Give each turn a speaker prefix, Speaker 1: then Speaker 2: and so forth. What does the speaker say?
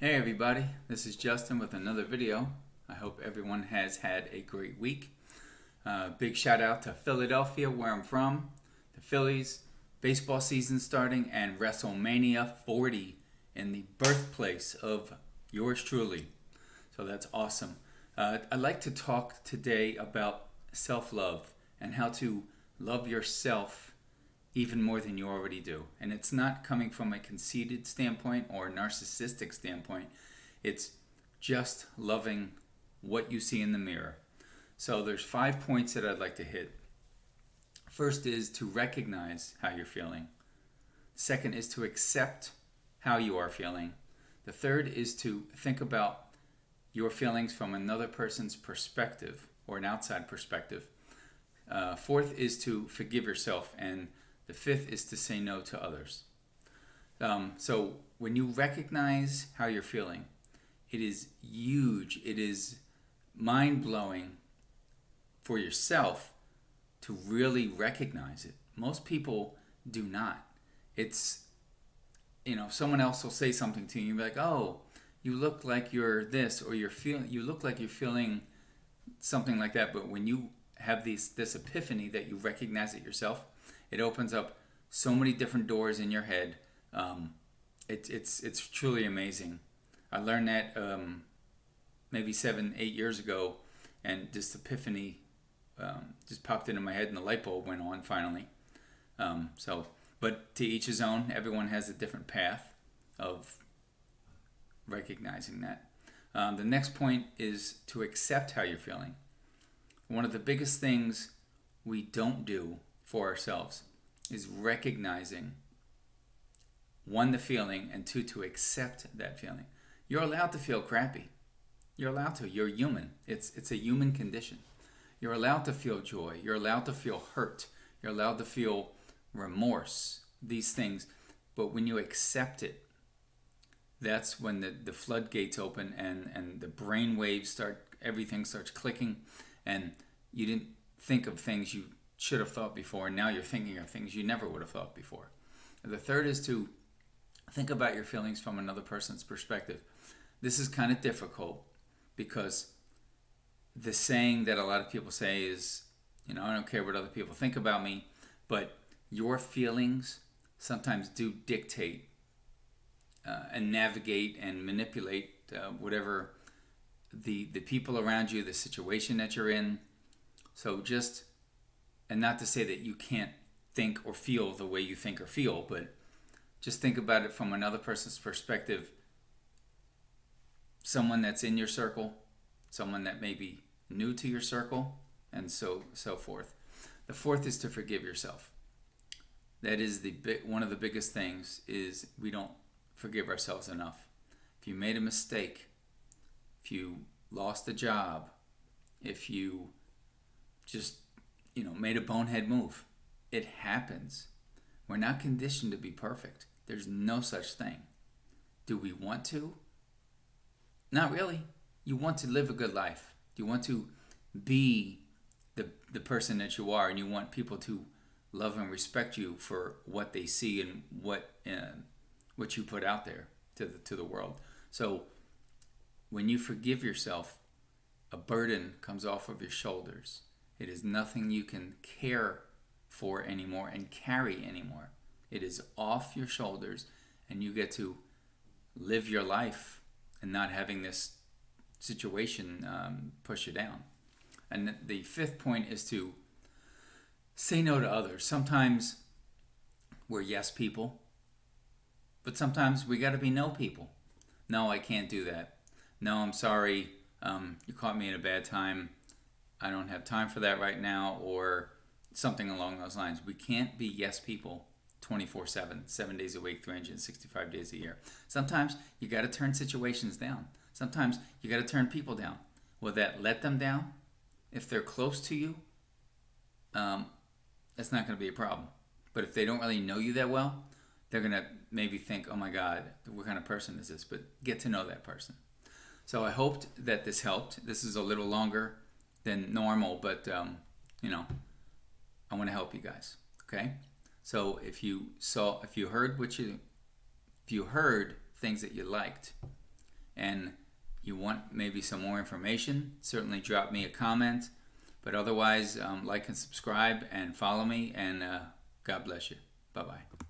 Speaker 1: Hey everybody, this is Justin with another video. I hope everyone has had a great week. Big shout out to Philadelphia, where I'm from, the Phillies, baseball season starting, and WrestleMania 40 in the birthplace of yours truly. So that's awesome. I'd like to talk today about self-love and how to love yourself even more than you already do. And it's not coming from a conceited standpoint or narcissistic standpoint. It's just loving what you see in the mirror. So there's 5 points that I'd like to hit. First is to recognize how you're feeling. Second is to accept how you are feeling. The third is to think about your feelings from another person's perspective or an outside perspective. Fourth is to forgive yourself, and the fifth is to say no to others. So when you recognize how you're feeling, it is huge. It is mind-blowing for yourself to really recognize it. Most people do not. It's, someone else will say something to you, and you'll be like, oh, you look like you're this, or you look like you're feeling something like that. But when you have this epiphany that you recognize it yourself, it opens up so many different doors in your head. It's truly amazing. I learned that maybe 7-8 years ago, and this epiphany just popped into my head, and the light bulb went on finally. But to each his own. Everyone has a different path of recognizing that. The next point is to accept how you're feeling. One of the biggest things we don't do for ourselves is recognizing, one, the feeling, and two, to accept that feeling. You're allowed to feel crappy. You're allowed to. You're human. It's a human condition. You're allowed to feel joy. You're allowed to feel hurt. You're allowed to feel remorse, these things. But when you accept it, that's when the floodgates open, and the brain waves everything starts clicking, and you didn't think of things you should have thought before, and now you're thinking of things you never would have thought before. And the third is to think about your feelings from another person's perspective. This is kind of difficult because the saying that a lot of people say is, I don't care what other people think about me, but your feelings sometimes do dictate and navigate and manipulate whatever the people around you, the situation that you're in. So and not to say that you can't think or feel the way you think or feel, but just think about it from another person's perspective. Someone that's in your circle, someone that may be new to your circle, and so forth. The fourth is to forgive yourself. That is one of the biggest things, is we don't forgive ourselves enough. If you made a mistake, if you lost a job, if you just made a bonehead move, it happens. We're not conditioned to be perfect. There's no such thing. Do we want to? Not really. You want to live a good life. You want to be the person that you are, and you want people to love and respect you for what they see and what you put out there to the world. So when you forgive yourself, a burden comes off of your shoulders. It is nothing you can care for anymore and carry anymore. It is off your shoulders, and you get to live your life and not having this situation push you down. And the fifth point is to say no to others. Sometimes we're yes people, but sometimes we got to be no people. No, I can't do that. No, I'm sorry. You caught me at a bad time. I don't have time for that right now, or something along those lines. We can't be yes people 24/7, 7 days a week, 365 days a year. Sometimes you got to turn situations down. Sometimes you got to turn people down. Will that let them down? If they're close to you, that's not going to be a problem. But if they don't really know you that well, they're going to maybe think, oh my God, what kind of person is this? But get to know that person. So I hoped that this helped. This is a little longer than normal, but I want to help you guys. Okay? So if you heard things that you liked, and you want maybe some more information, certainly drop me a comment. But otherwise, like and subscribe and follow me, and God bless you. Bye-bye.